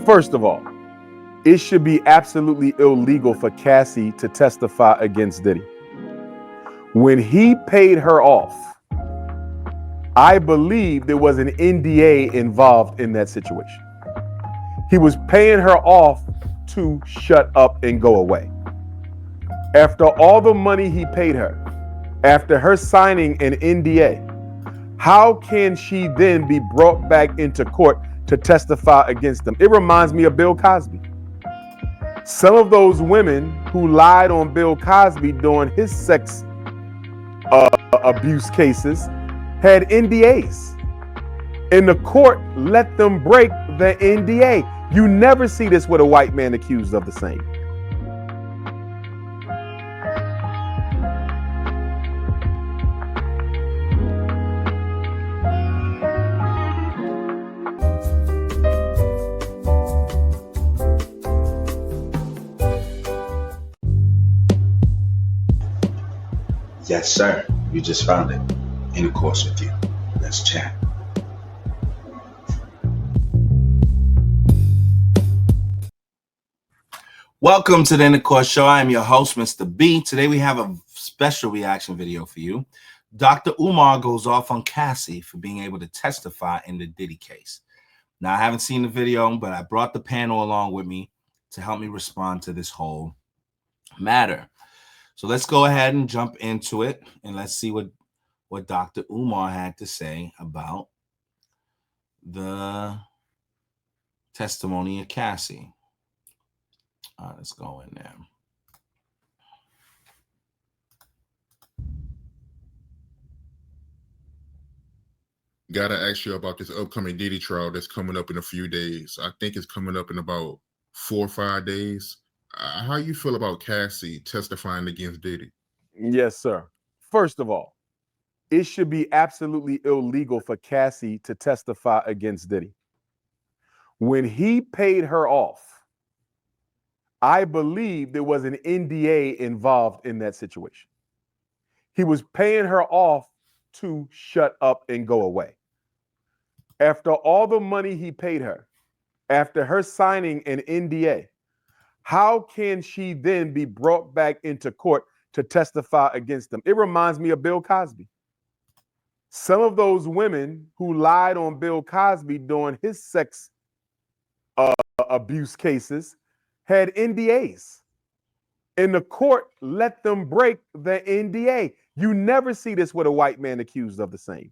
First of all, it should be absolutely illegal for Cassie to testify against Diddy. When he paid her off, I believe there was an NDA involved in that situation. He was paying her off to shut up and go away. After all the money he paid her, after her signing an NDA, how can she then be brought back into court to testify against them? It reminds me of Bill Cosby. Some of those women who lied on Bill Cosby during his sex abuse cases had NDAs. And the court let them break the NDA. You never see this with a white man accused of the same. Yes, sir. You just found it. Intercourse with you. Let's chat. Welcome to the Intercourse Show. I am your host, Mr. B. Today we have a special reaction video for you. Dr. Umar goes off on Cassie for being able to testify in the Diddy case. Now, I haven't seen the video, but I brought the panel along with me to help me respond to this whole matter. So let's go ahead and jump into it, and let's see what Dr. Umar had to say about the testimony of Cassie. All right, let's go in there. Gotta ask you about this upcoming Diddy trial that's coming up in a few days. I think it's coming up in about 4 or 5 days. How you feel about Cassie testifying against Diddy? Yes, sir. First of all, it should be absolutely illegal for Cassie to testify against Diddy. When he paid her off, I believe there was an NDA involved in that situation. He was paying her off to shut up and go away. After all the money he paid her, after her signing an NDA, how can she then be brought back into court to testify against them? It reminds me of Bill Cosby. Some of those women who lied on Bill Cosby during his sex abuse cases had NDAs. And the court let them break the NDA. You never see this with a white man accused of the same.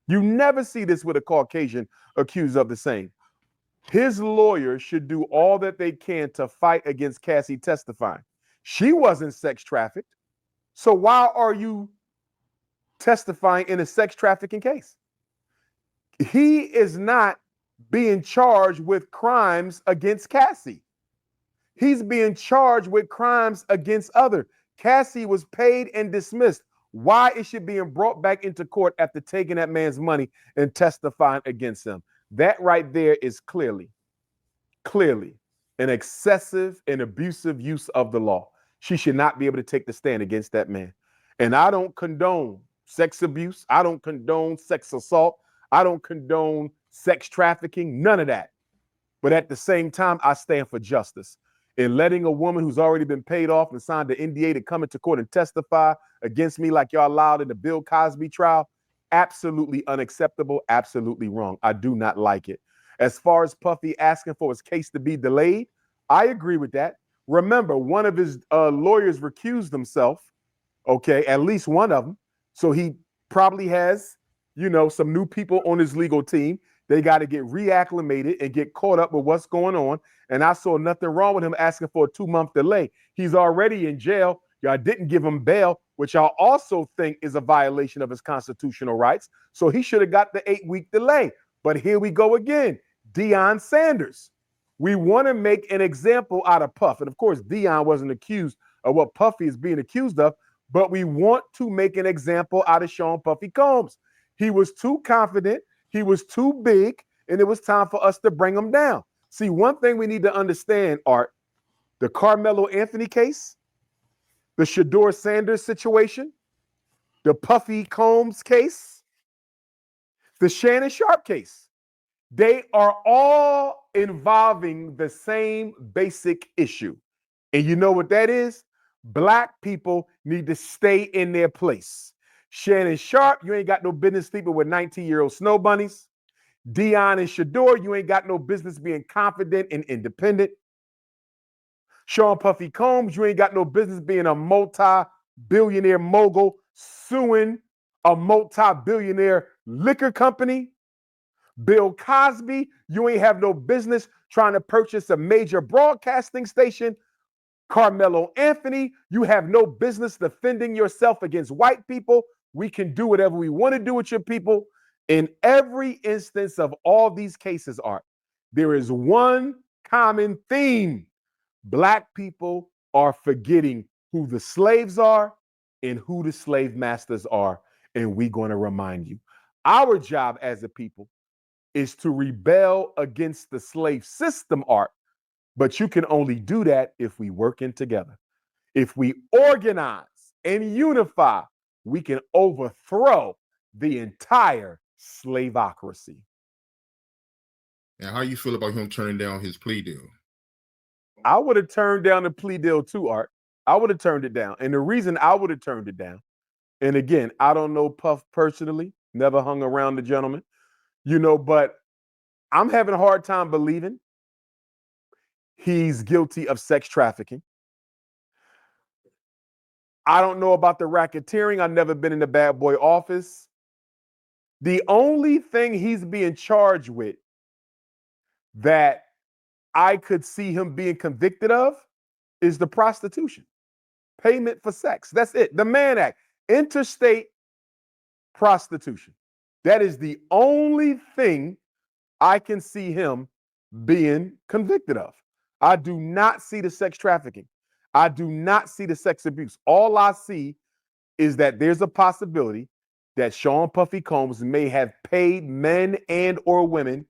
You never see this with a Caucasian accused of the same. His lawyer should do all that they can to fight against Cassie testifying. She wasn't sex trafficked. So why are you testifying in a sex trafficking case? He is not being charged with crimes against Cassie. He's being charged with crimes against others. Cassie was paid and dismissed. Why is she being brought back into court after taking that man's money and testifying against him? That right there is clearly an excessive and abusive use of the law. She should not be able to take the stand against that man. And I don't condone sex abuse. I don't condone sex assault. I don't condone sex trafficking, none of that. But at the same time, I stand for justice. In letting a woman who's already been paid off and signed the NDA to come into court and testify against me like y'all allowed in the Bill Cosby trial, absolutely unacceptable, absolutely wrong. I do not like it. As far as Puffy asking for his case to be delayed, I agree with that. Remember, one of his lawyers recused himself, okay, at least one of them. So he probably has, some new people on his legal team. They got to get reacclimated and get caught up with what's going on. And I saw nothing wrong with him asking for a 2-month delay. He's already in jail. Y'all didn't give him bail, which I also think is a violation of his constitutional rights. So he should have got the 8-week delay. But here we go again. Deion Sanders. We want to make an example out of Puff. And of course, Deion wasn't accused of what Puffy is being accused of, but we want to make an example out of Sean Puffy Combs. He was too confident. He was too big, and it was time for us to bring him down. See, one thing we need to understand, Art, the Carmelo Anthony case, the Shador Sanders situation, the Puffy Combs case, the Shannon Sharp case. They are all involving the same basic issue. And you know what that is? Black people need to stay in their place. Shannon Sharp, you ain't got no business sleeping with 19-year-old snow bunnies. Dion and Shador, you ain't got no business being confident and independent. Sean Puffy Combs, you ain't got no business being a multi-billionaire mogul suing a multi-billionaire liquor company. Bill Cosby, you ain't have no business trying to purchase a major broadcasting station. Carmelo Anthony, you have no business defending yourself against white people. We can do whatever we want to do with your people. In every instance of all these cases, Art, there is one common theme. Black people are forgetting who the slaves are and who the slave masters are, and we're going to remind you. Our job as a people is to rebel against the slave system, Art, but you can only do that if we working together. If we organize and unify, we can overthrow the entire slaveocracy. And how you feel about him turning down his plea deal? I would have turned down the plea deal too, Art. I would have turned it down. And the reason I would have turned it down, and again, I don't know Puff personally, never hung around the gentleman, but I'm having a hard time believing he's guilty of sex trafficking. I don't know about the racketeering. I've never been in the bad boy office. The only thing he's being charged with that I could see him being convicted of is the prostitution, payment for sex. That's it. The Mann Act, interstate prostitution. That is the only thing I can see him being convicted of. I do not see the sex trafficking. I do not see the sex abuse. All I see is that there's a possibility that Sean Puffy Combs may have paid men and or women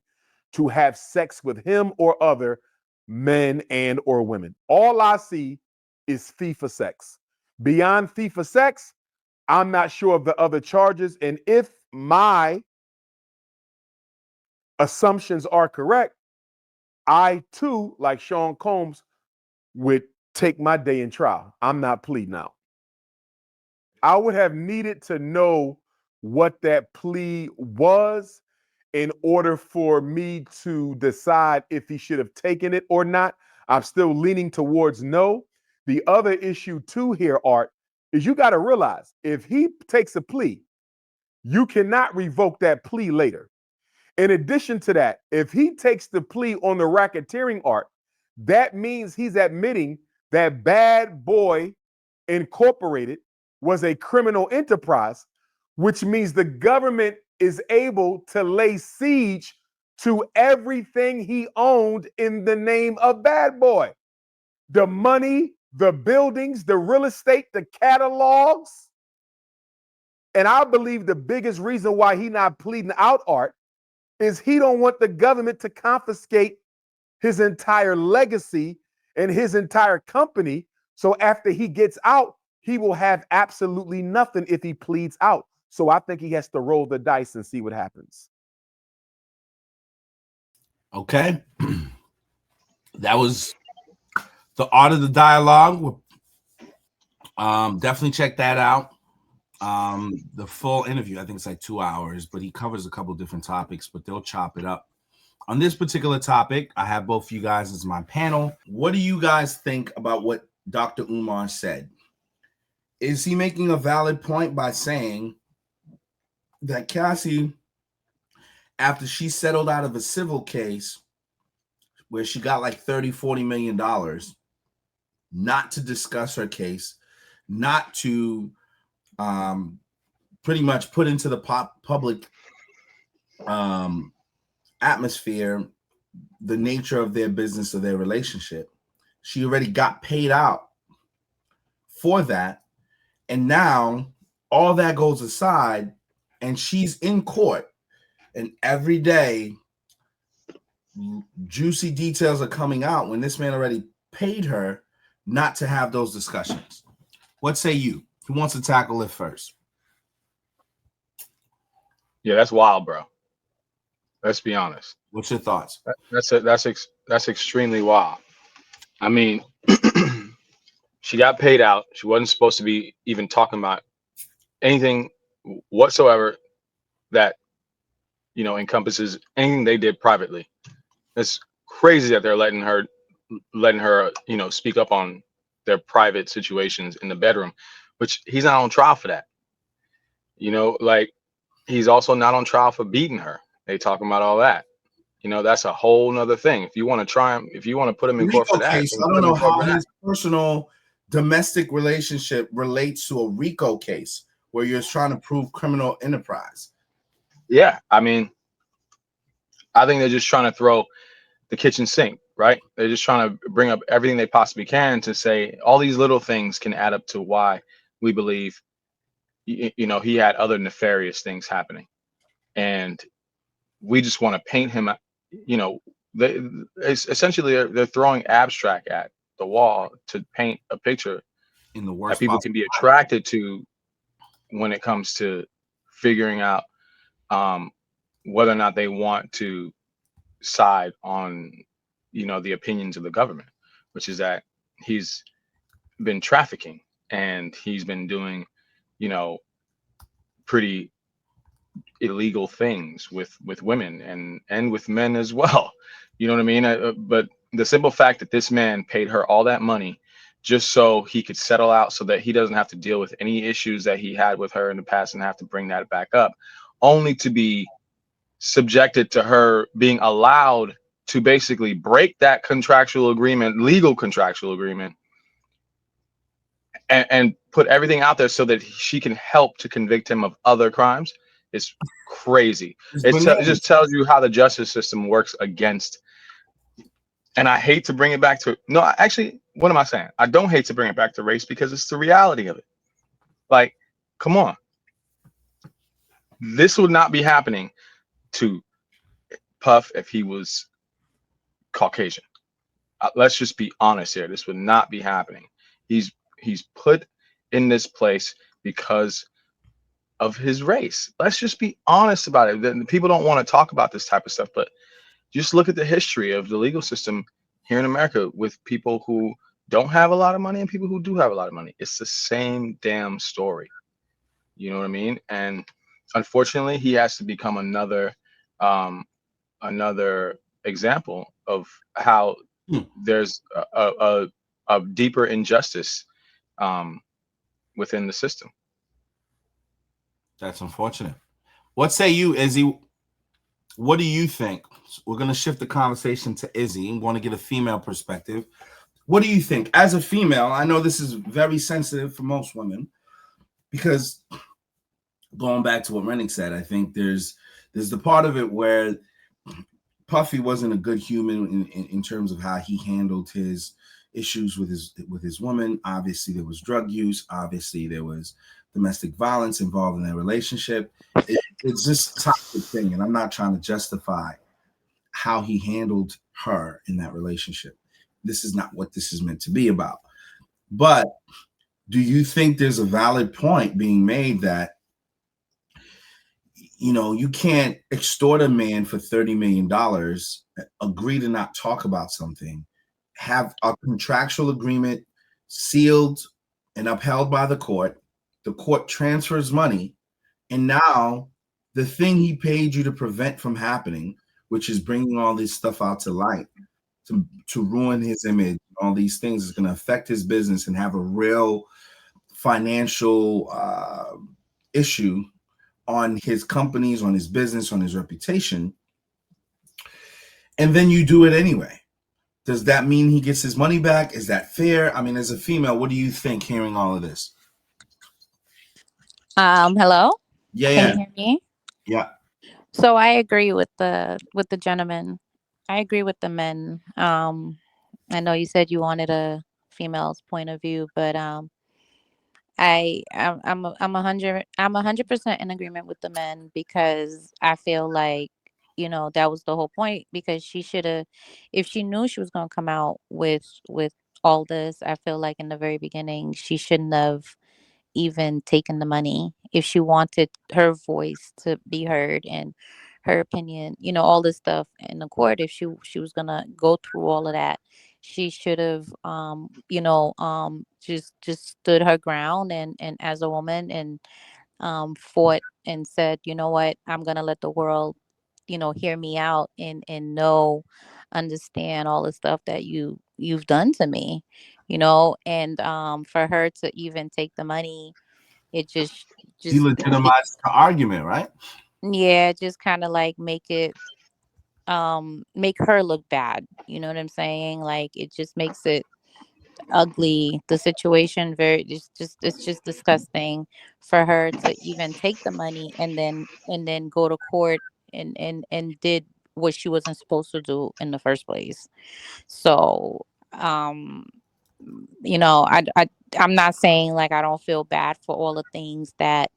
to have sex with him or other men and or women. All I see is fee for sex. Beyond fee for sex, I'm not sure of the other charges. And if my assumptions are correct, I too, like Sean Combs, would take my day in trial. I'm not pleading out. I would have needed to know what that plea was in order for me to decide if he should have taken it or not. I'm still leaning towards no. The other issue too here, Art, is you got to realize if he takes a plea, you cannot revoke that plea later. In addition to that, if he takes the plea on the racketeering, Art, that means he's admitting that Bad Boy Incorporated was a criminal enterprise, which means the government is able to lay siege to everything he owned in the name of Bad Boy. The money, the buildings, the real estate, the catalogs. And I believe the biggest reason why he not pleading out, Art, is he don't want the government to confiscate his entire legacy and his entire company. So after he gets out, he will have absolutely nothing if he pleads out. So I think he has to roll the dice and see what happens. Okay. That was The Art of the Dialogue. Definitely check that out. The full interview, I think it's like 2 hours, but he covers a couple different topics, but they'll chop it up. On this particular topic, I have both of you guys as my panel. What do you guys think about what Dr. Umar said? Is he making a valid point by saying that Cassie, after she settled out of a civil case where she got like $30-40 million, not to discuss her case, not to pretty much put into the public atmosphere the nature of their business or their relationship. She already got paid out for that. And now all that goes aside and she's in court, and every day juicy details are coming out when this man already paid her not to have those discussions. What say you? Who wants to tackle it first? Yeah, that's wild, bro. Let's be honest. What's your thoughts? That's extremely wild. I mean, she got paid out. She wasn't supposed to be even talking about anything whatsoever that encompasses anything they did privately. It's crazy that they're letting her speak up on their private situations in the bedroom, which he's not on trial for that. Like he's also not on trial for beating her. They talking about all that. That's a whole nother thing. If you want to try him, if you want to put him in court RICO for that, case. then I put don't him in know court how for that. his personal domestic relationship relates to a RICO case where you're trying to prove criminal enterprise. Yeah, I mean, I think they're just trying to throw the kitchen sink, right? They're just trying to bring up everything they possibly can to say all these little things can add up to why we believe, he had other nefarious things happening, and we just want to paint him. You know, essentially they're throwing abstract at the wall to paint a picture In the that worst people possible. can be attracted to when it comes to figuring out um, whether or not they want to side on the opinions of the government, which is that he's been trafficking and he's been doing you know pretty illegal things with women and with men as well. You know what I mean? But the simple fact that this man paid her all that money just so he could settle out, so that he doesn't have to deal with any issues that he had with her in the past and have to bring that back up, only to be subjected to her being allowed to basically break that contractual agreement, legal contractual agreement, and put everything out there so that she can help to convict him of other crimes. It's crazy. It's It bananas. just tells you how the justice system works against. And I hate to bring it back to no, actually, what am I saying? I don't hate to bring it back to race because it's the reality of it. Like, come on, this would not be happening to Puff if he was Caucasian. Let's just be honest here. This would not be happening. He's put in this place because of his race. Let's just be honest about it. People don't want to talk about this type of stuff, but just look at the history of the legal system here in America with people who don't have a lot of money and people who do have a lot of money. It's the same damn story. You know what I mean? And unfortunately, he has to become um, another example of how Hmm. there's a deeper injustice um, within the system. That's unfortunate. What say you, Izzy? What do you think? We're going to shift the conversation to Izzy and want to get a female perspective. What do you think? As a female, I know this is very sensitive for most women because going back to what Rennick said, I think there's the part of it where Puffy wasn't a good human in terms of how he handled his issues with his woman. Obviously, there was drug use. Obviously, there was domestic violence involved in their relationship. It's just a toxic thing, and I'm not trying to justify how he handled her in that relationship. This is not what this is meant to be about. But do you think there's a valid point being made that you can't extort a man for $30 million, agree to not talk about something, have a contractual agreement sealed and upheld by the court transfers money, and now the thing he paid you to prevent from happening, which is bringing all this stuff out to light, to ruin his image, all these things is going to affect his business and have a real financial issue on his companies, on his business, on his reputation, and then you do it anyway. Does that mean he gets his money back? Is that fair? I mean, as a female, what do you think hearing all of this? Hello? Yeah, Can yeah, you hear me? yeah. So I agree with the gentleman. I agree with the men. I know you said you wanted a female's point of view, but I'm 100% in agreement with the men because I feel like that was the whole point because she should have, if she knew she was going to come out with all this, I feel like in the very beginning she shouldn't have even taken the money if she wanted her voice to be heard and her opinion, all this stuff in the court. If she was gonna go through all of that, she should have, just stood her ground, and as a woman, and fought and said, you know what, I'm gonna let the world, hear me out, and know, understand all the stuff that you've done to me, and for her to even take the money, it just it, Delegitimized the argument, right? yeah, just kind of like make her look bad. You know what I'm saying? Like, it just makes it ugly, the situation. Very, it's just disgusting for her to even take the money, and then go to court, and did what she wasn't supposed to do in the first place. So, um you know I, I I'm not saying like I don't feel bad for all the things that,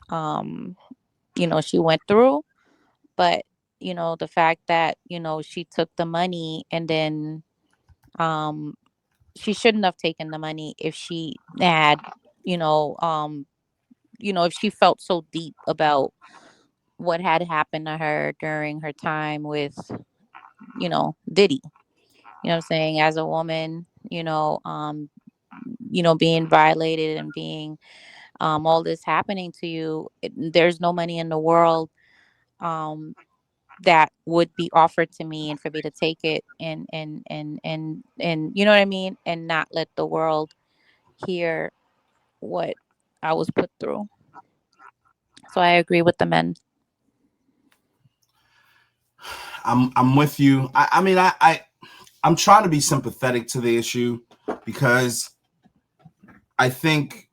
um she went through, but the fact that she took the money, and then, um she shouldn't have taken the money if she had, you know um if she felt so deep about what had happened to her during her time with, Diddy. What I'm saying? As a woman, being violated, and being, all this happening to you, there's no money in the world, um that would be offered to me, and for me to take it, and you know what I mean, and not let the world hear what I was put through. So I agree with the men. I'm with you. I mean, I'm trying to be sympathetic to the issue because I think,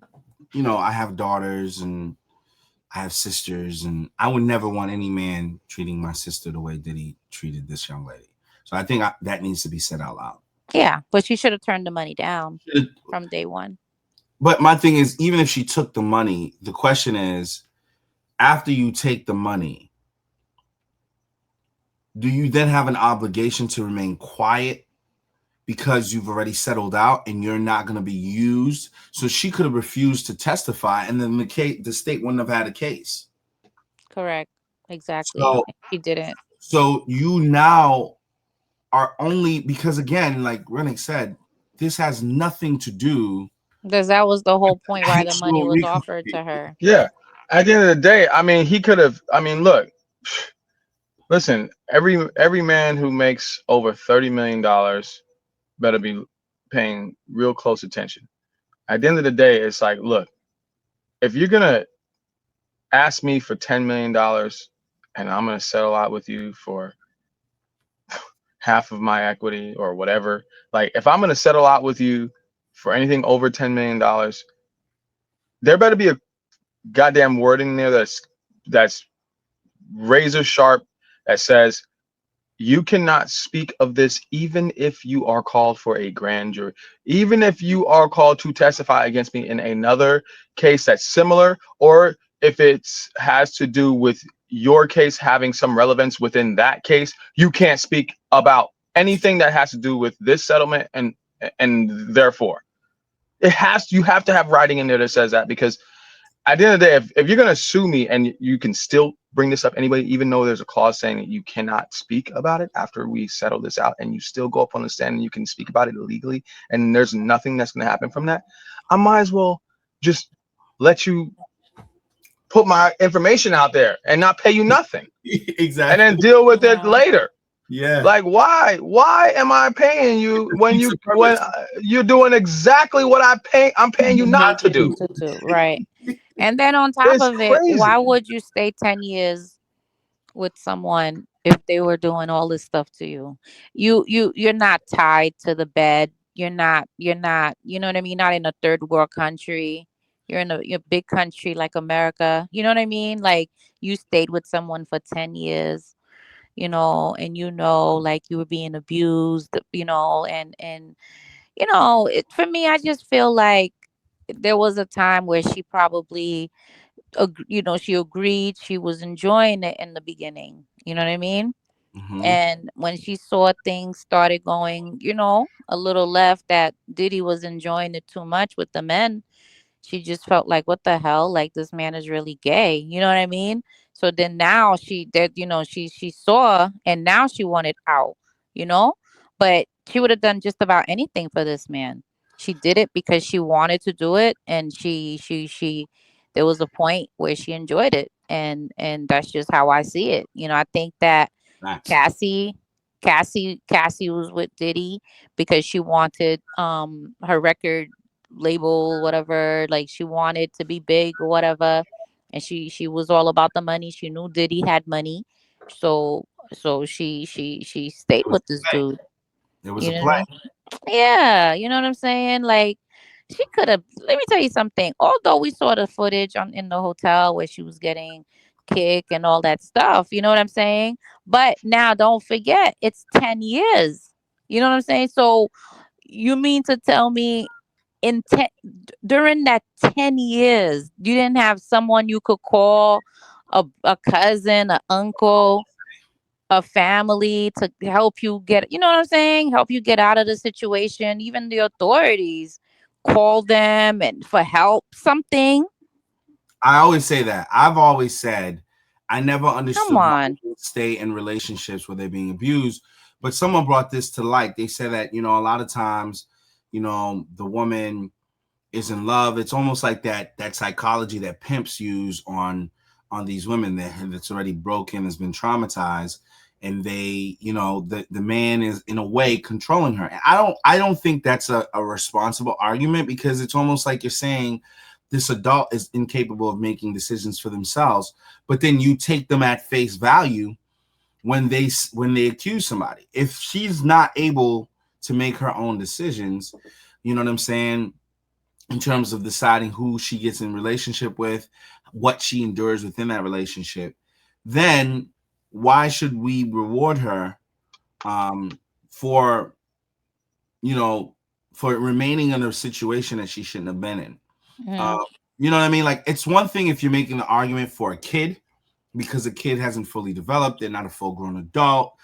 I have daughters and I have sisters, and I would never want any man treating my sister the way that he treated this young lady. So I think that needs to be said out loud. Yeah, but she should have turned the money down from day one. But my thing is, even if she took the money, the question is, after you take the money, do you then have an obligation to remain quiet because you've already settled out and you're not going to be used? So she could have refused to testify, and then the state wouldn't have had a case. Correct. Exactly. So, She didn't. so you now are only, because again, like Rennick said, this has nothing to do Because that was the whole point why the money actual was offered recovery. to her. Yeah. At the end of the day, I mean, he could have. I mean, look, listen. Every man who makes over $30 million better be paying real close attention. At the end of the day, it's like, look, if you're gonna ask me for $10 million, and I'm gonna settle out with you for half of my equity or whatever, like if I'm gonna settle out with you for anything over $10 million, there better be a goddamn word in there that's razor sharp, that says you cannot speak of this even if you are called for a grand jury, even if you are called to testify against me in another case that's similar, or if it has to do with your case having some relevance within that case. You can't speak about anything that has to do with this settlement, and therefore you have to have writing in there that says that, because at the end of the day, if you're going to sue me and you can still bring this up anyway, even though there's a clause saying that you cannot speak about it after we settle this out, and you still go up on the stand and you can speak about it illegally, and there's nothing that's going to happen from that, I might as well just let you put my information out there and not pay you nothing, Exactly. and then deal with it Yeah. later. Yeah. Like, why am I paying you when Piece you of when purpose. you're doing exactly what I'm paying you not to do? To do right. And then on top It's of it, crazy. why would you stay 10 years with someone if they were doing all this stuff to you? You're not tied to the bed. You're not, you know what I mean? Not in a third world country. You're in a big country like America. You know what I mean? Like, you stayed with someone for 10 years, and like you were being abused, and for me, I just feel like there was a time where she probably, she agreed, she was enjoying it in the beginning. You know what I mean? Mm-hmm. And when she saw things started going, a little left, that Diddy was enjoying it too much with the men, she just felt like, what the hell? Like, this man is really gay. You know what I mean? So then now she saw, and now she wanted out, you know? But she would have done just about anything for this man. She did it because she wanted to do it, and she there was a point where she enjoyed it, and that's just how I see it. I think that Facts. Cassie Cassie was with Diddy because she wanted her record label, whatever, like she wanted to be big or whatever, and she was all about the money. She knew Diddy had money, so she stayed with this dude. It was You a know what I play. mean? Yeah, you know what I'm saying? Like she could have, let me tell you something. Although we saw the footage on in the hotel where she was getting kicked and all that stuff, you know what I'm saying? But now don't forget, it's 10 years. You know what I'm saying? So you mean to tell me in 10 during that 10 years, you didn't have someone you could call, a cousin, an uncle, a family to help you get, you know what I'm saying? Help you get out of the situation. Even the authorities call them and for help, something. I always say that. I've always said I never Come understood why on. people stay in relationships where they're being abused. But someone brought this to light. They said that, a lot of times, the woman is in love. It's almost like that psychology that pimps use on these women that's already broken, has been traumatized, and they, the man is in a way controlling her. And I don't think that's a responsible argument, because it's almost like you're saying this adult is incapable of making decisions for themselves, but then you take them at face value when they accuse somebody. If she's not able to make her own decisions, you know what I'm saying, in terms of deciding who she gets in relationship with, what she endures within that relationship, then why should we reward her for for remaining in a situation that she shouldn't have been in? Mhm. You know what I mean? Like, it's one thing if you're making the argument for a kid, because a kid hasn't fully developed, they're not a full grown adult,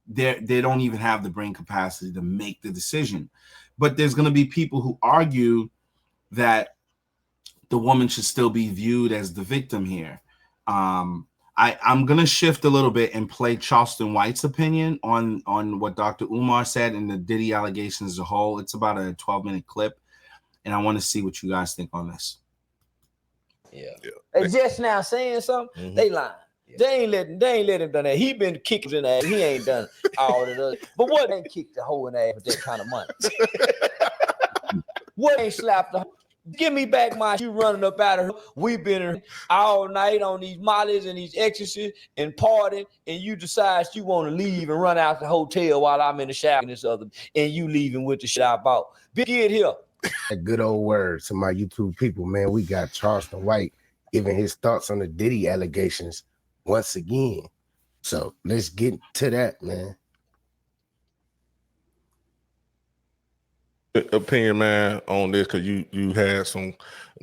they don't even have the brain capacity to make the decision. But there's going to be people who argue that the woman should still be viewed as the victim here. I'm gonna shift a little bit and play Charleston White's opinion on what Dr. Umar said and the Diddy allegations as a whole. It's about a 12-minute clip, and I want to see what you guys think on this. Yeah. They just now saying something, they lying. Yeah. They ain't let him done that. He been kicked in the ass. He ain't done all of that. But what ain't kicked the hole in the ass with that kind of money? What ain't slapped the? Give me back my, you running up out of her. We've been all night on these mollies and these ecstasies and partying, and you decide you want to leave and run out the hotel while I'm in the shower and this other, and you leaving with the shit I bought. Get here. A good old word to my YouTube people, man. We got Charleston White giving his thoughts on the Diddy allegations once again. So let's get to that, man. Opinion, man, on this, because you had some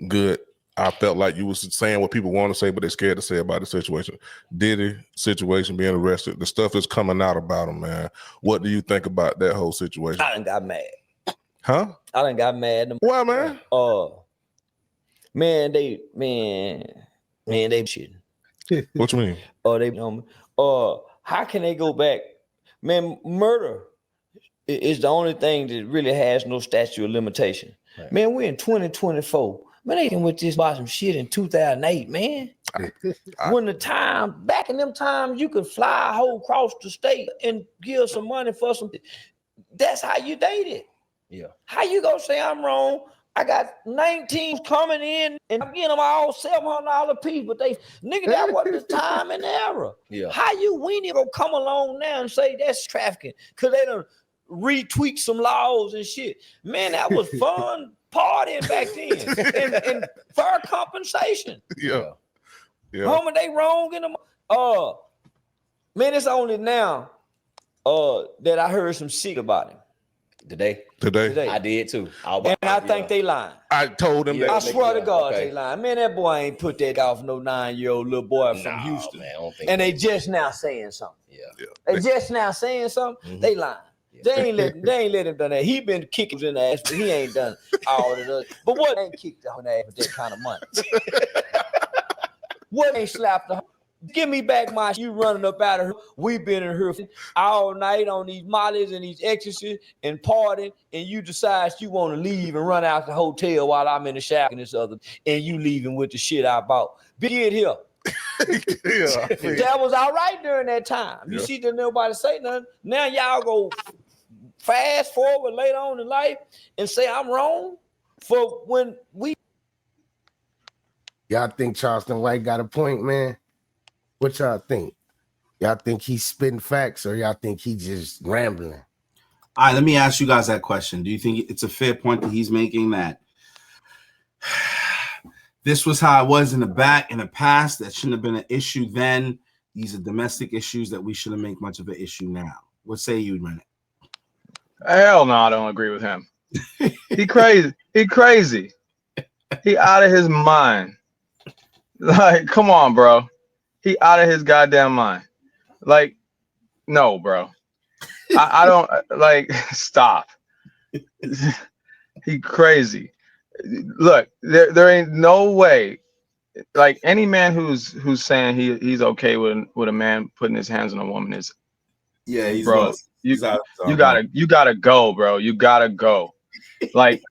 good. I felt like you was saying what people want to say, but they're scared to say about the situation. Diddy situation, being arrested, the stuff that's coming out about him, man. What do you think about that whole situation? I done got mad. Huh? I done got mad. Why, man? Man, they shitting. What you mean? How can they go back? Man, murder is the only thing that really has no statute of limitation. Right. Man, we're in 2024. Man, they went this about some shit in 2008, man. When back in them times, you could fly a whole across the state and give some money for some. That's how you dated. Yeah. How you gonna say I'm wrong? I got 19 coming in and I'm getting them all $700 a piece, but that wasn't the time and the era. Yeah. How you weenie gonna come along now and say that's trafficking? Cause they done retweak some laws and shit. Man, that was fun partying back then and fair compensation. Yeah. Homie, they wrong in the man, it's only now that I heard some shit about him. Today. I did too. And I think they lying. I told him that. I swear to God, they lying. Man, that boy ain't put that off no 9-year-old little boy from Houston. Man, I don't think they just now saying something. Yeah. They just now saying something. Mm-hmm. They lying. They ain't let him done that. He been kicked in the ass, but he ain't done all of that. But what ain't kicked the ass with that kind of money? What ain't slapped the? Give me back my you running up out of her. We've been in here all night on these mollies and these ecstasies and partying, and you decide you want to leave and run out the hotel while I'm in the shower and this other, and you leaving with the shit I bought. Get here. Yeah. That was all right during that time. You Yeah. see, didn't nobody say nothing. Now y'all go fast forward later on in life and say I'm wrong for when we. Y'all think Charleston White got a point, man? What y'all think? Y'all think he's spitting facts, or y'all think he just rambling? All right, let me ask you guys that question. Do you think it's a fair point that he's making that this was how it was in the past? That shouldn't have been an issue then. These are domestic issues that we shouldn't make much of an issue now. What say you, Renee? Hell no, I don't agree with him. He crazy. He crazy. He out of his mind. Like, come on, bro. He out of his goddamn mind. Like, no, bro. I don't like. Stop. He crazy. Look, there ain't no way. Like any man who's saying he's okay with a man putting his hands on a woman is, Yeah, he's bro. lost. He's out. You gotta go, bro. You gotta go. Like,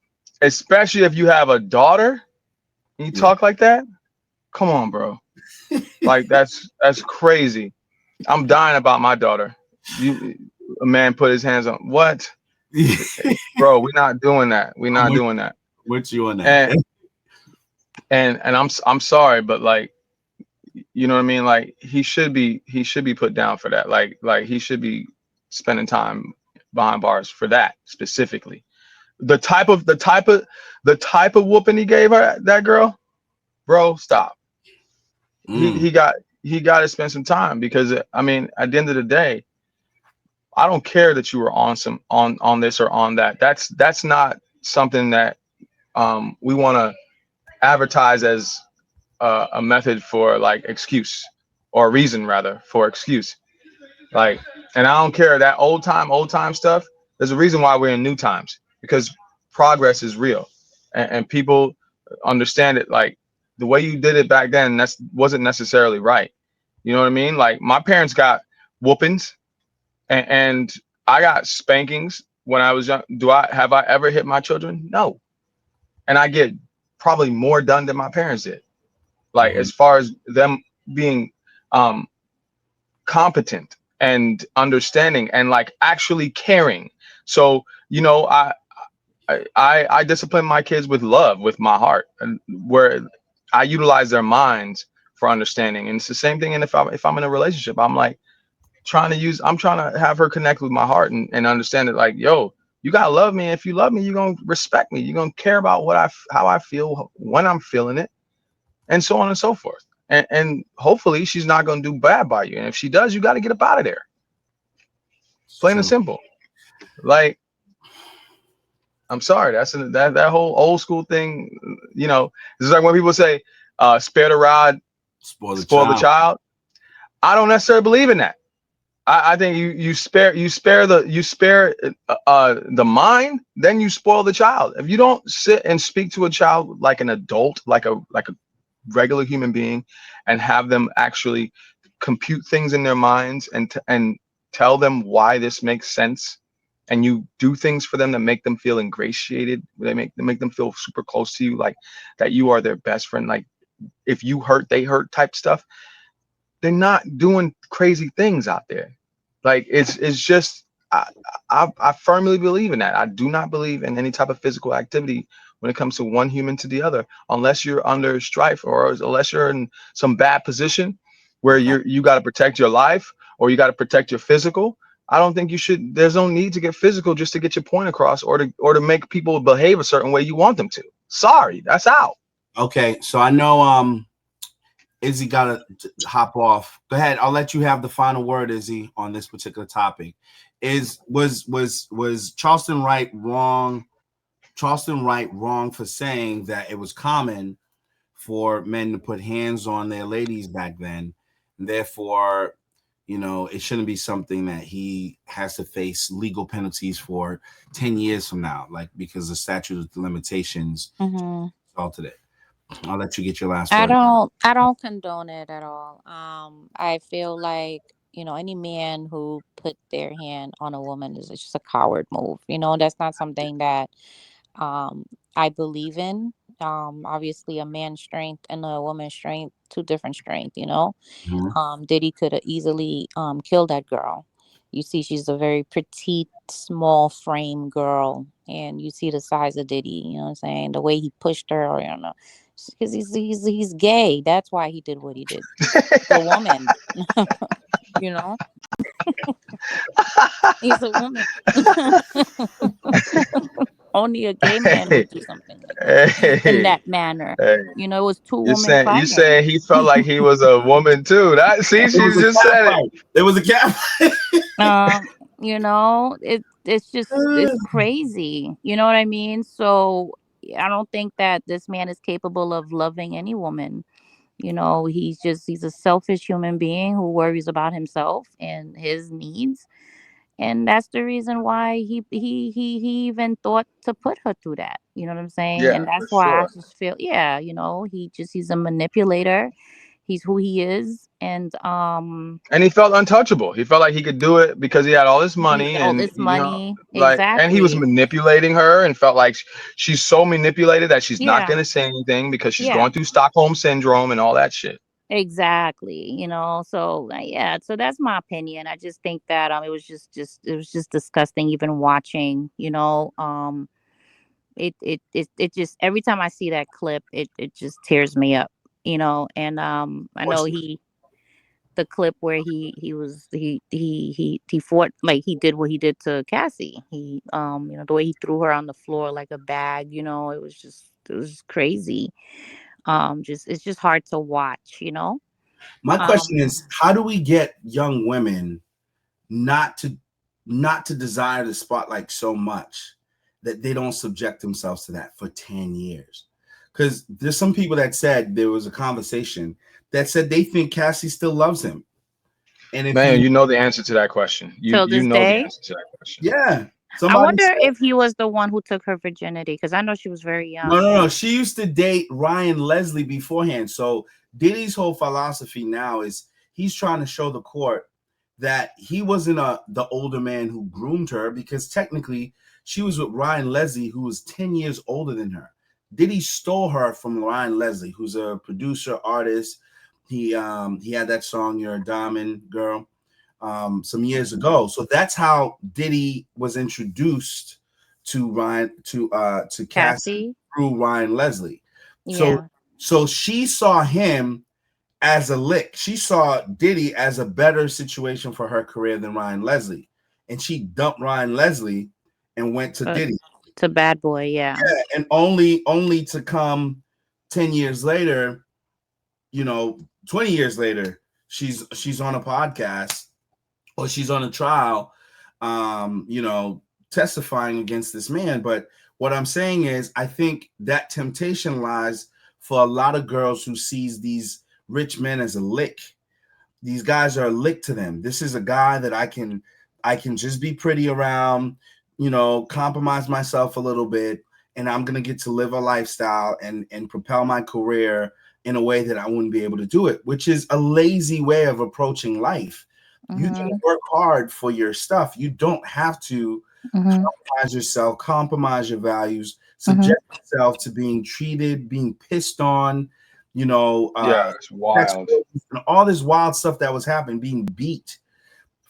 especially if you have a daughter, and you talk like that. Come on, bro. Like that's crazy. I'm dying about my daughter. A man put his hands on what? Bro, we're not doing that. We're not doing that. With you on that. And I'm sorry, but like, you know what I mean? Like he should be put down for that. Like he should be spending time behind bars for that specifically. The type of whooping he gave her, that girl, bro, stop. He got to spend some time, because I mean, at the end of the day, I don't care that you were on this or on that. That's not something that we want to advertise as a method for like excuse, or a reason rather for excuse. Like, and I don't care that old time stuff. There's a reason why we're in new times, because progress is real, and people understand it. Like the way you did it back then, wasn't necessarily right. You know what I mean? Like my parents got whoopings, and I got spankings when I was young. Have I ever hit my children? No. And I get probably more done than my parents did. Like as far as them being competent and understanding and like actually caring. So, you know, I discipline my kids with love, with my heart, and where I utilize their minds for understanding. And it's the same thing. And if I'm in a relationship, I'm like trying to have her connect with my heart and understand it. Like, yo, you gotta love me. If you love me, you're gonna respect me. You're gonna care about how I feel when I'm feeling it, and so on and so forth. And hopefully she's not gonna do bad by you. And if she does, you got to get up out of there. Plain and simple. Like, I'm sorry, that whole old school thing. You know, it's like when people say, "Spare the rod, spoil the child." I don't necessarily believe in that. I think you spare the mind, then you spoil the child. If you don't sit and speak to a child like an adult, like a regular human being, and have them actually compute things in their minds and tell them why this makes sense, and you do things for them that make them feel ingratiated, they make them feel super close to you, like that you are their best friend, like if you hurt they hurt type stuff, they're not doing crazy things out there. Like it's just I firmly believe in that. I do not believe in any type of physical activity when it comes to one human to the other, unless you're under strife, or unless you're in some bad position where you got to protect your life, or you got to protect your physical. I don't think you should. There's no need to get physical just to get your point across, or to make people behave a certain way you want them to. Sorry, that's out. Okay, so I know Izzy got to hop off. Go ahead. I'll let you have the final word, Izzy, on this particular topic. Was Charleston Wright wrong? Charleston Wright wrong for saying that it was common for men to put hands on their ladies back then, and therefore, you know, it shouldn't be something that he has to face legal penalties for 10 years from now, like because the statute of limitations salted it. I'll let you get your last I word. don't condone it at all. I feel like, any man who put their hand on a woman is just a coward move. That's not something that um I believe in. Obviously a man's strength and a woman's strength, two different strength. Mhm. Diddy could have easily killed that girl. You see, she's a very petite, small frame girl, and you see the size of Diddy. You know what I'm saying? The way he pushed her, or because he's gay. That's why he did what he did. He's a woman. you know, he's a woman. Only a gay man Hey, would do something like that in hey, that manner. hey. It was two You women saying fighting. he felt like he was a woman too? That see, It she was a just cat said it. fight. There was a cat fight. It's crazy. You know what I mean? So I don't think that this man is capable of loving any woman. He's a selfish human being who worries about himself and his needs. And that's the reason why he even thought to put her through that. You know what I'm saying? Yeah, And for that's why I sure. just feel, yeah, he's a manipulator. He's who he is. And And he felt untouchable. He felt like he could do it because he had all this he's money, all and this money. and he was Exactly. manipulating her, and felt like she's so manipulated that she's not Yeah. going to say anything because she's Yeah. going through Stockholm syndrome and all that shit. Exactly. So yeah, so that's my opinion. I just think that it was just disgusting even watching, it just every time I see that clip, it just tears me up, and I know What's the clip where he was he fought, like he did what he did to Cassie. He the way he threw her on the floor like a bag, it was crazy. Just it's just hard to watch. My question Um is, how do we get young women not to desire the spotlight so much that they don't subject themselves to that for 10 years? Because there's some people that said, there was a conversation that said they think Cassie still loves him. And if man, you, you know the answer to that question. till You this know the day, answer to that question. yeah, I somebody wonder said, if he was the one who took her virginity, because I know she was very no, young. no, no. She used to date Ryan Leslie beforehand. So Diddy's whole philosophy now is he's trying to show the court that he wasn't the older man who groomed her, because technically she was with Ryan Leslie, who was 10 years older than her. Diddy stole her from Ryan Leslie, who's a producer, artist. He had that song "You're a Diamond Girl" some years ago. So that's how Diddy was introduced to Cassie Cassie. through Ryan Leslie. So Yeah. she saw him as a lick. She saw Diddy as a better situation for her career than Ryan Leslie, and she dumped Ryan Leslie and went to But Diddy. to Bad Boy, yeah. Yeah, and only to come 10 years later, 20 years later, she's on a podcast, or she's on a trial, testifying against this man. But what I'm saying is, I think that temptation lies for a lot of girls who sees these rich men as a lick. These guys are a lick to them. This is a guy that I can just be pretty around, compromise myself a little bit, and I'm gonna get to live a lifestyle and propel my career in a way that I wouldn't be able to do it, which is a lazy way of approaching life. You can Mhm. work hard for your stuff. You don't have to Mhm. compromise yourself, compromise your values, Mhm. subject yourself to being treated, being pissed on, Yeah, it's wild. sexual, and all this wild stuff that was happening, being beat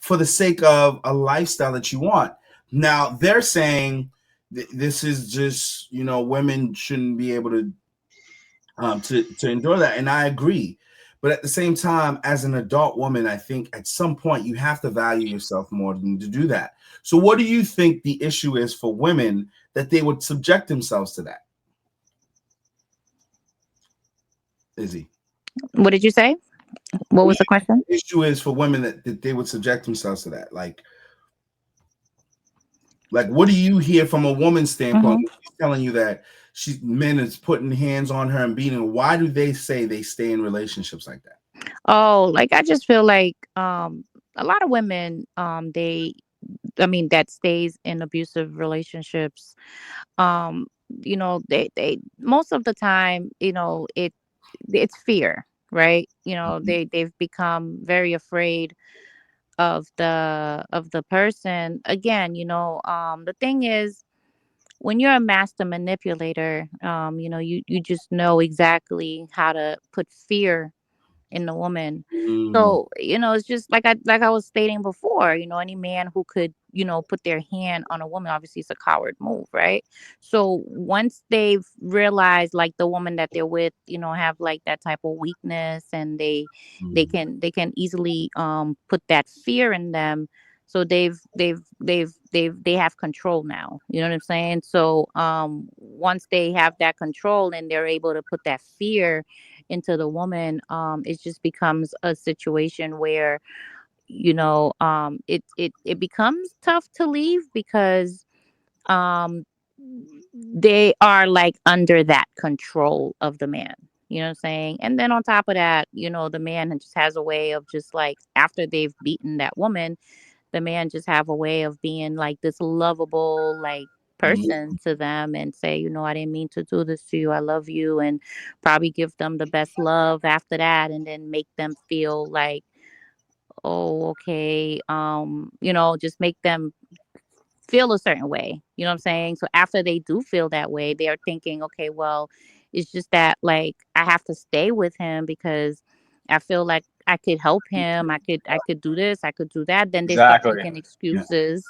for the sake of a lifestyle that you want. Now they're saying this is just, women shouldn't be able to enjoy that, and I agree. But at the same time, as an adult woman, I think at some point you have to value yourself more than to do that. So, what do you think the issue is for women that they would subject themselves to that? Izzy, What did you say? What what do was the you think question? the issue is for women that they would subject themselves to that? Like, what do you hear from a woman's standpoint Mhm. when she's telling you that men is putting hands on her and beating her? Why do they say they stay in relationships like that? Oh, like I just feel like a lot of women that stays in abusive relationships, they most of the time, it's fear, right? They've become very afraid of the person. Again, the thing is, when you're a master manipulator, you just know exactly how to put fear in the woman. Mm, So, it's just like I was stating before, any man who could, put their hand on a woman, obviously it's a coward move, right? So once they've realized like the woman that they're with, have like that type of weakness, and mm, they can easily put that fear in them. So they have control now. You know what I'm saying? So once they have that control and they're able to put that fear into the woman, it just becomes a situation where, it becomes tough to leave, because um they are like under that control of the man. You know what I'm saying? And then on top of that, the man just has a way of, just like, after they've beaten that woman, the man just have a way of being like this lovable, like, mm. person to them, and say, I didn't mean to do this to you, I love you, and probably give them the best love after that, and then make them feel like, oh, okay, just make them feel a certain way. You know what I'm saying? So after they do feel that way, they are thinking, okay, well, it's just that, like, I have to stay with him because I feel like I could help him. I could do this, I could do that. Then they start Exactly. making excuses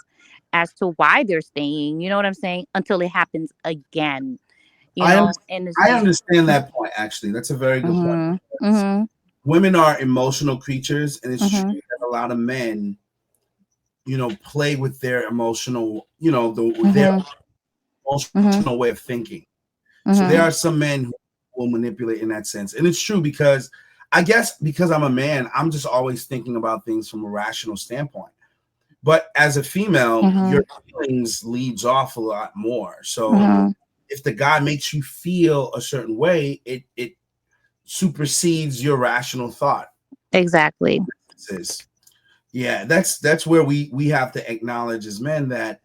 as to why they're staying. You know what I'm saying? Until it happens again. I under- And it's I just. understand that point. Actually, that's a very good point. Mhm. Mhm. Women are emotional creatures, and it's Mhm. true that a lot of men, play with their emotional, their Mhm. Mhm. emotional way of thinking. So there Mhm. are some men who will manipulate in that sense, and it's true because I guess because I'm a man, I'm just always thinking about things from a rational standpoint. But as a female, your Mhm. feelings leads off a lot more. So Mhm. if the guy makes you feel a certain way, it supersedes your rational thought. Exactly. Says, yeah, that's where we have to acknowledge as men that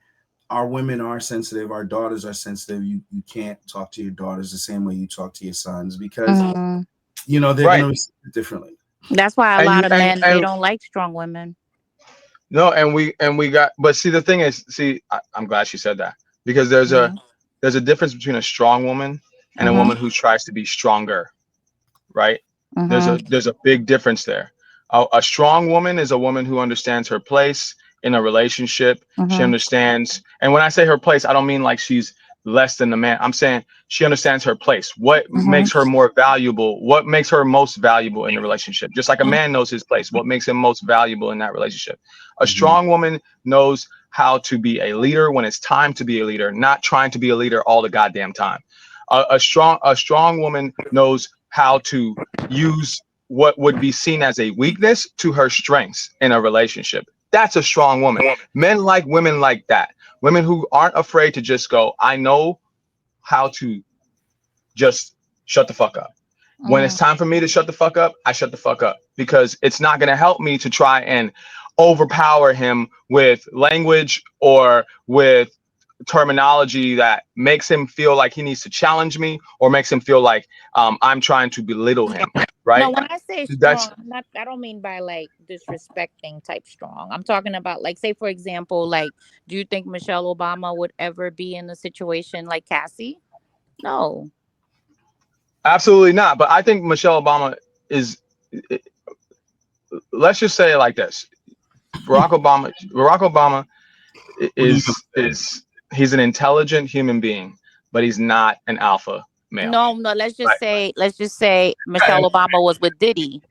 our women are sensitive, our daughters are sensitive. You can't talk to your daughters the same way you talk to your sons because Mhm. they're Right. gonna receive it differently. That's why a And lot you of men, they and don't like strong women. no, and we got, but see, the thing is, see, I'm glad she said that, because Mhm. there's a difference between a strong woman and a Mhm. woman who tries to be stronger, right? Mhm. There's a big difference there. A strong woman is a woman who understands her place in a relationship. She Mhm. understands, and when I say her place, I don't mean like she's less than the man. I'm saying she understands her place. What Mhm. makes her more valuable? What makes her most valuable in the relationship? Just like a man knows his place. What makes him most valuable in that relationship? A Mhm. strong woman knows how to be a leader when it's time to be a leader, not trying to be a leader all the goddamn time. A strong woman knows how to use what would be seen as a weakness to her strengths in a relationship. That's a strong woman. Men like women like that. Women who aren't afraid to just go, I know how to just shut the fuck up. When it's Mhm. time for me to shut the fuck up, I shut the fuck up, because it's not going to help me to try and overpower him with language or with terminology that makes him feel like he needs to challenge me, or makes him feel like I'm trying to belittle him. No, Right? when I say That's strong, I don't mean by like disrespecting type strong. I'm talking about, like, say for example, like, do you think Michelle Obama would ever be in a situation like Cassie? No. absolutely not. But I think Michelle Obama is, let's just say it like this. Barack Obama What are you gonna say? is he's an intelligent human being, but he's not an alpha male. No, no, Right. let's just say Michelle Obama was with Diddy.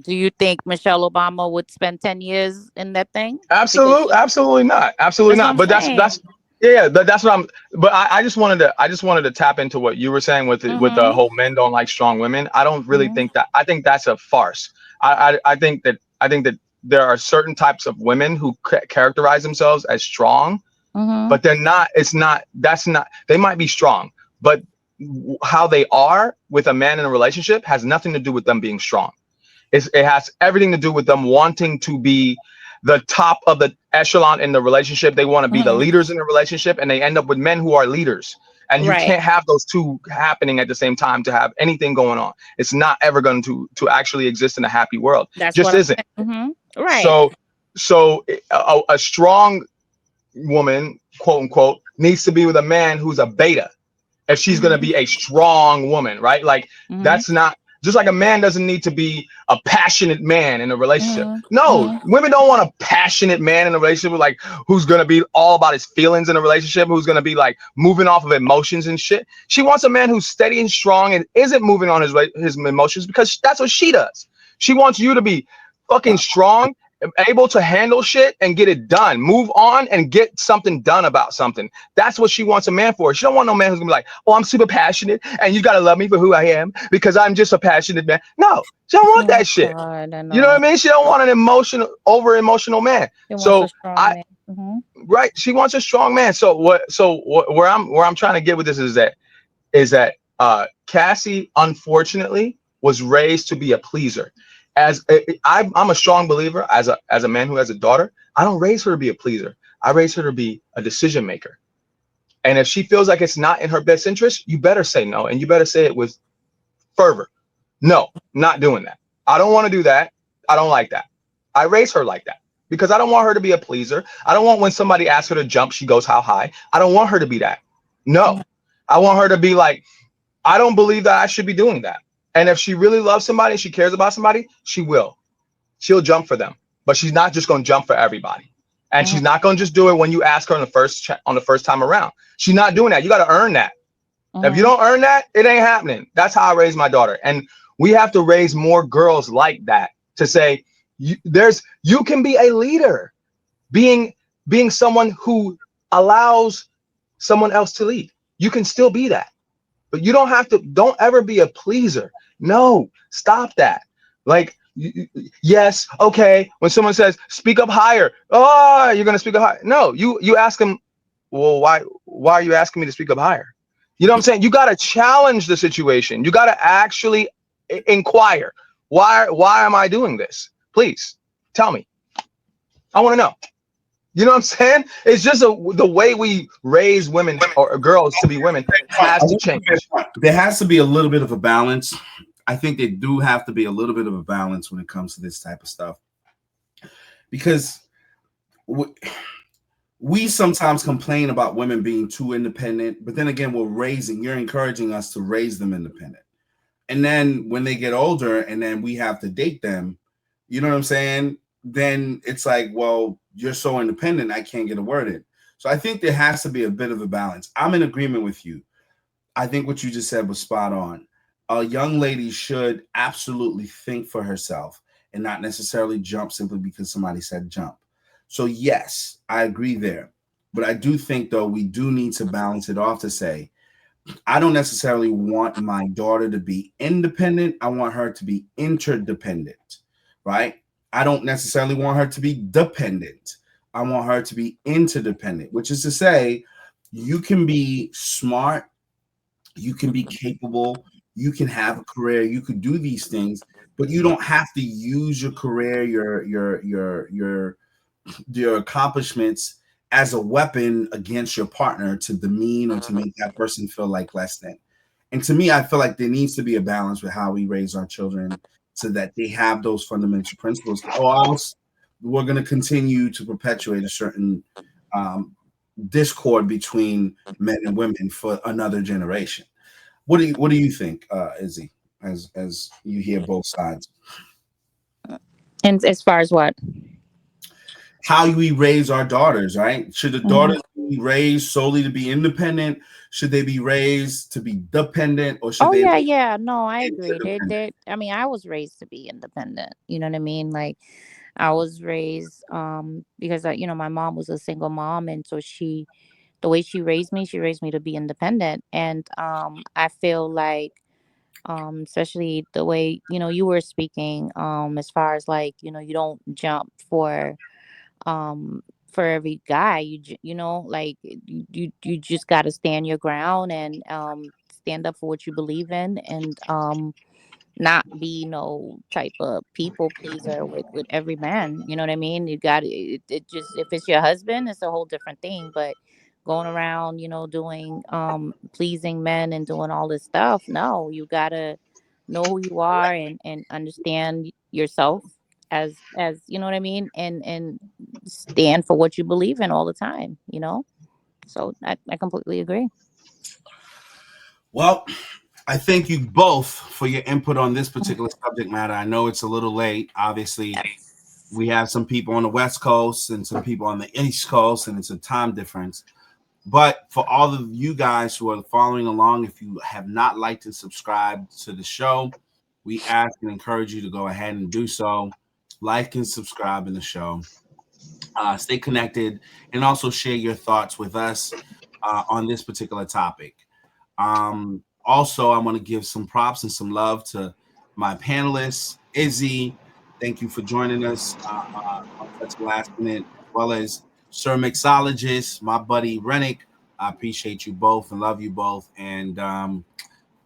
Do you think Michelle Obama would spend 10 years in that thing? Because Absolutely, absolutely not. Absolutely that's what not. I'm But saying. yeah, that's what I'm. But I just wanted to tap into what you were saying with with the Mhm. whole men don't like strong women. I don't really Mhm. think that. I think that's a farce. I think that there are certain types of women who characterize themselves as strong, Mhm. but they're not. It's not. That's not. They might be strong, but how they are with a man in a relationship has nothing to do with them being strong. It has everything to do with them wanting to be the top of the echelon in the relationship. They want to be the leaders in the relationship, and they end up with men who are leaders. And you Right. can't have those two happening at the same time to have anything going on. It's not ever going to actually exist in a happy world. That's Just what isn't. Right. So a strong woman, quote unquote, needs to be with a man who's a beta if she's going to be a strong woman, right? Like that's not just like a man doesn't need to be a passionate man in a relationship. No, women don't want a passionate man in a relationship, like who's going to be all about his feelings in a relationship, who's going to be like moving off of emotions and shit. She wants a man who's steady and strong and isn't moving on his emotions, because that's what she does. She wants you to be fucking strong, able to handle shit and get it done, move on and get something done about something. That's what she wants a man for. She don't want no man who's gonna be like, oh, I'm super passionate and you gotta love me for who I am because I'm just a passionate man. No, she don't want that shit. God, I know. You know what I mean? She don't want an over emotional man. She wants So a strong man. right, she wants a strong man. So where I'm trying to get with this is that Cassie, unfortunately, was raised to be a pleaser. I'm a strong believer, as a man who has a daughter, I don't raise her to be a pleaser. I raise her to be a decision maker. And if she feels like it's not in her best interest, you better say no, and you better say it with fervor. No, not doing that. I don't want to do that. I don't like that. I raise her like that because I don't want her to be a pleaser. I don't want when somebody asks her to jump, she goes how high. I don't want her to be that. No, I want her to be like, I don't believe that I should be doing that. And if she really loves somebody, she cares about somebody, she'll jump for them, but she's not just going to jump for everybody. And she's not going to just do it when you ask her on the first time around. She's not doing that. You got to earn that. If you don't earn that, it ain't happening. That's how I raised my daughter. And we have to raise more girls like that to say, you can be a leader, being someone who allows someone else to lead. You can still be that. But you don't ever be a pleaser. No, stop that. Like, yes, okay. When someone says, speak up higher. Oh, you're going to speak up higher. No, you ask them, well, why are you asking me to speak up higher? You know what I'm saying? You got to challenge the situation. You got to actually inquire. Why am I doing this? Please tell me. I want to know. You know what I'm saying? It's just the way we raise women or girls to be women has to change. There has to be a little bit of a balance. I think they do have to be a little bit of a balance when it comes to this type of stuff, because we sometimes complain about women being too independent, but then again, you're encouraging us to raise them independent. And then when they get older and then we have to date them, you know what I'm saying? Then it's like, well, you're so independent, I can't get a word in. So I think there has to be a bit of a balance. I'm in agreement with you. I think what you just said was spot on. A young lady should absolutely think for herself and not necessarily jump simply because somebody said jump. So yes, I agree there. But I do think, though, we do need to balance it off to say, I don't necessarily want my daughter to be independent. I want her to be interdependent, right? I don't necessarily want her to be dependent. I want her to be interdependent, which is to say, you can be smart, you can be capable, you can have a career, you could do these things, but you don't have to use your career, your accomplishments as a weapon against your partner to demean or to make that person feel like less than. And to me, I feel like there needs to be a balance with how we raise our children so that they have those fundamental principles, or else we're going to continue to perpetuate a certain discord between men and women for another generation. What do you think, Izzy, as you hear both sides? And as far as what? How we raise our daughters, right? Should the daughters be raised solely to be independent? Should they be raised to be dependent, or should they? Yeah. No, I agree. I mean, I was raised to be independent. You know what I mean? Like, I was raised because my mom was a single mom, and so the way she raised me to be independent. And I feel like especially the way you were speaking as far as like you don't jump for every guy. Like you just got to stand your ground and stand up for what you believe in, and not be no type of people pleaser with every man. You know what I mean? You got it just, if it's your husband, it's a whole different thing. But going around, doing pleasing men and doing all this stuff, no, you gotta know who you are and understand yourself as you know what I mean, and stand for what you believe in all the time. So I completely agree. Well, I thank you both for your input on this particular subject matter. I know it's a little late. Obviously, we have some people on the West Coast and some people on the East Coast, and it's a time difference. But for all of you guys who are following along, if you have not liked and subscribed to the show, we ask and encourage you to go ahead and do so. Like and subscribe in the show. Stay connected and also share your thoughts with us on this particular topic. Also, I want to give some props and some love to my panelists. Izzy, thank you for joining us on such a last minute, as well as Sir Mixologist, my buddy Rennick. I appreciate you both and love you both. And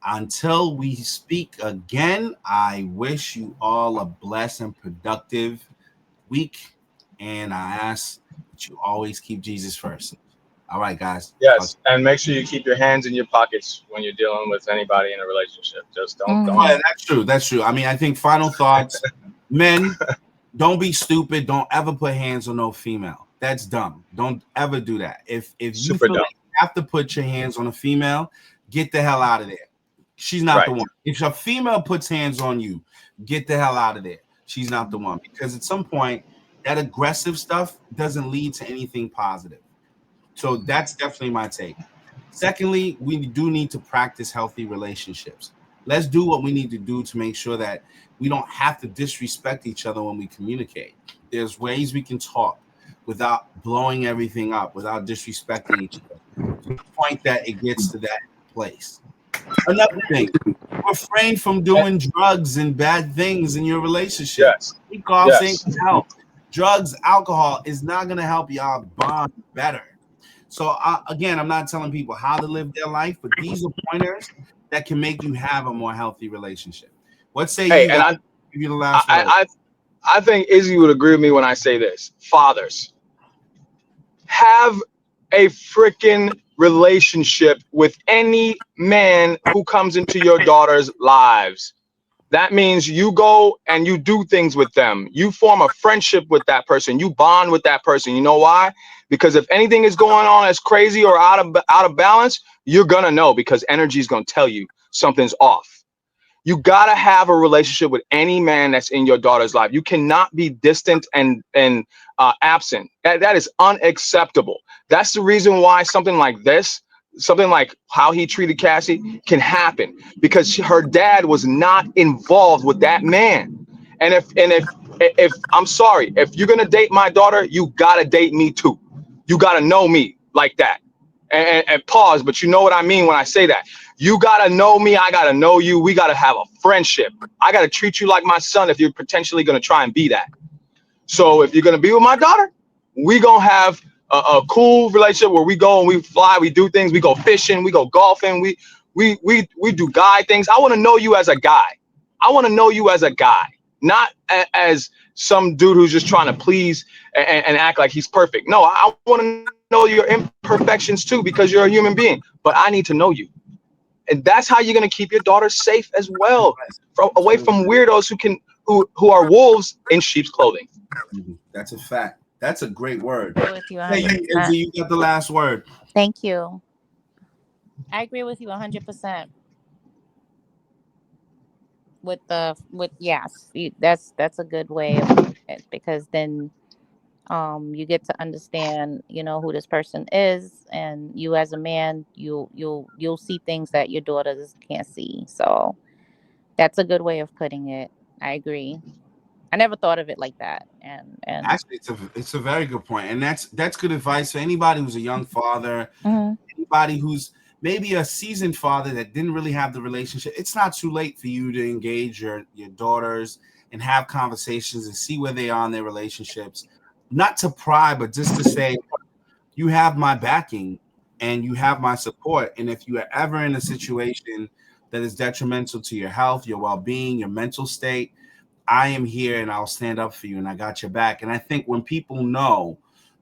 until we speak again, I wish you all a blessed and productive week. And I ask that you always keep Jesus first. All right, guys. Yes, and make sure you keep your hands in your pockets when you're dealing with anybody in a relationship. Just don't. Mhm. Oh, yeah, that's true. That's true. I mean, I think final thoughts, men, don't be stupid. Don't ever put hands on no female. That's dumb. Don't ever do that. If you Super feel dumb. like you have to put your hands on a female, get the hell out of there. She's not the Right. one. If a female puts hands on you, get the hell out of there. She's not the one. Because at some point, that aggressive stuff doesn't lead to anything positive. So that's definitely my take. Secondly, we do need to practice healthy relationships. Let's do what we need to do to make sure that we don't have to disrespect each other when we communicate. There's ways we can talk without blowing everything up, without disrespecting each other, to the point that it gets to that place. Another thing, refrain from doing drugs and bad things in your relationship. Yes. Keep off saying Yes. help. Drugs, alcohol is not going to help y'all bond better. So again, I'm not telling people how to live their life, but these are pointers that can make you have a more healthy relationship. What say Hey, you and guys? Give you the last word. I think Izzy would agree with me when I say this. Fathers, have a freaking relationship with any man who comes into your daughter's lives. That means you go and you do things with them. You form a friendship with that person. You bond with that person. You know why? Because if anything is going on as crazy or out of balance, you're gonna know, because energy is gonna tell you something's off. You gotta have a relationship with any man that's in your daughter's life. You cannot be distant and absent. That is unacceptable. That's the reason why something like this, something like how he treated Cassie, can happen, because her dad was not involved with that man. And if I'm sorry, if you're gonna date my daughter, you gotta date me too. You gotta know me like that. And pause, but you know what I mean when I say that. You gotta know me, I gotta know you. We gotta have a friendship. I gotta treat you like my son if you're potentially gonna try and be that. So if you're gonna be with my daughter, we gonna have a cool relationship where we go and we fly, we do things, we go fishing, we go golfing, we do guy things. I want to know you as a guy. I want to know you as a guy, not as some dude who's just trying to please and act like he's perfect. No, I want to know your imperfections too, because you're a human being. But I need to know you, and that's how you're gonna keep your daughter safe as well, away from weirdos who are wolves in sheep's clothing. That's a fact. That's a great word. I agree with you Hey, 100%. you got the last word. Thank you. I agree with you 100%. With yes, that's a good way of putting it, because then you get to understand who this person is, and you as a man, you'll see things that your daughters can't see. So that's a good way of putting it. I agree. I never thought of it like that. And Actually, it's a very good point, and that's good advice for anybody who's a young father, Mhm. anybody who's maybe a seasoned father that didn't really have the relationship. It's not too late for you to engage your daughters and have conversations and see where they are in their relationships. Not to pry, but just to say, you have my backing and you have my support. And if you are ever in a situation that is detrimental to your health, your well-being, your mental state, I am here and I'll stand up for you and I got your back. And I think when people know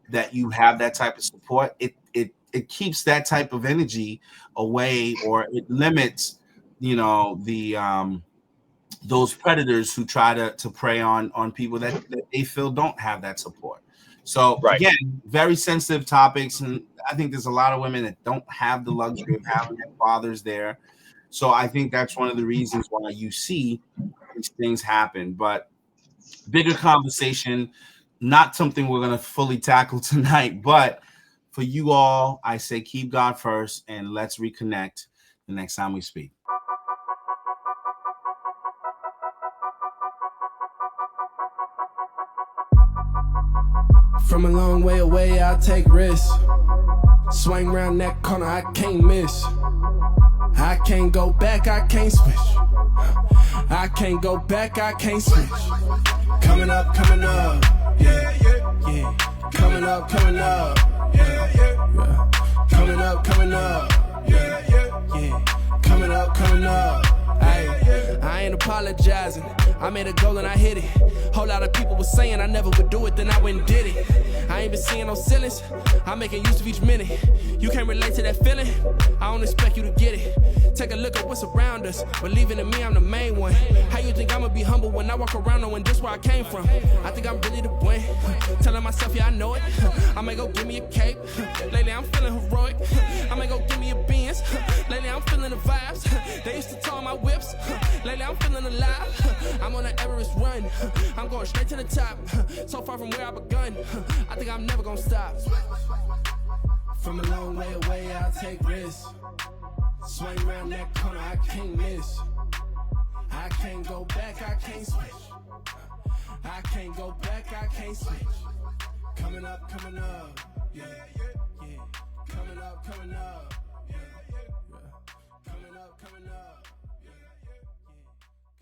that you have that type of support, it keeps that type of energy away, or it limits, you know, the those predators who try to prey on people that they feel don't have that support. So Right. again, very sensitive topics, and I think there's a lot of women that don't have the luxury of having their fathers there. So I think that's one of the reasons why you see these things happen. But bigger conversation, not something we're gonna fully tackle tonight. But for you all, I say keep God first, and let's reconnect the next time we speak. From a long way away, I'll take risks. Swing around that corner, I can't miss. I can't go back, I can't switch. I can't go back, I can't switch. Coming up, yeah, yeah, yeah. Coming up, yeah, yeah, yeah. Coming up, yeah, yeah, yeah. Coming up, ay. I ain't apologizing. I made a goal and I hit it. Whole lot of people was saying I never would do it, then I went and did it. I ain't been seeing no ceilings. I'm making use of each minute. You can't relate to that feeling. I don't expect you to get it. Take a look at what's around us. Believing in me, I'm the main one. How you think I'ma be humble when I walk around knowing just where I came from? I think I'm really the one. Telling myself, yeah, I know it. I may go give me a cape. Lately, I'm feeling heroic. I may go give me a Benz. Lately, I'm feeling the vibes. They used to tall my whips. Lately, I'm feeling alive. I'm on an Everest run. I'm going straight to the top. So far from where I begun. I think I'm never gonna stop. From a long way away, I'll take risks. Swing around that corner, I can't miss. I can't go back, I can't switch. I can't go back, I can't switch. Coming up, yeah, yeah, yeah. Coming up,